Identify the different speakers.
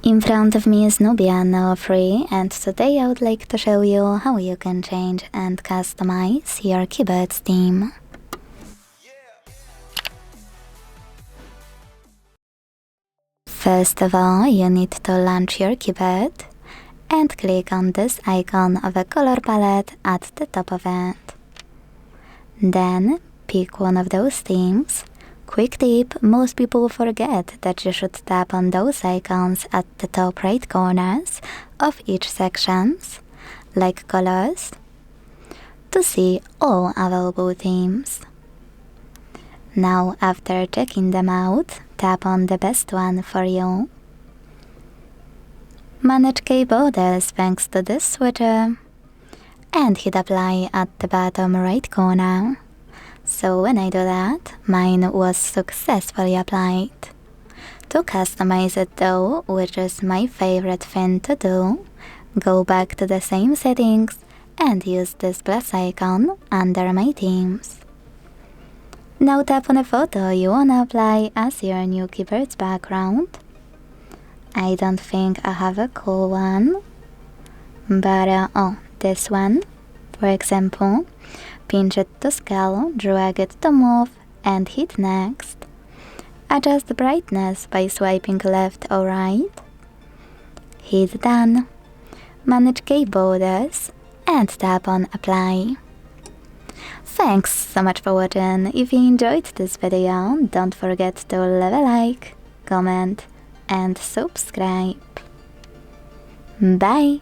Speaker 1: In front of me is NUBIA Neo 3, and today I would like to show you how you can change and customize your keyboard theme. First of all, you need to launch your keyboard and click on this icon of a color palette at the top of it. Then pick one of those themes. Quick tip, most people forget that you should tap on those icons at the top right corners of each sections, like colors, to see all available themes. Now, after checking them out, tap on the best one for you. Manage key borders thanks to this switcher, and hit apply at the bottom right corner. So when I do that, mine was successfully applied. To customize it though, which is my favorite thing to do, go back to the same settings and use this plus icon under my themes. Now tap on a photo you wanna apply as your new keyboard's background. I don't think I have a cool one, but this one, for example. Pinch it to scale, drag it to move, and hit next. Adjust the brightness by swiping left or right. Hit done. Manage key borders and tap on apply. Thanks so much for watching. If you enjoyed this video, don't forget to leave a like, comment and subscribe. Bye!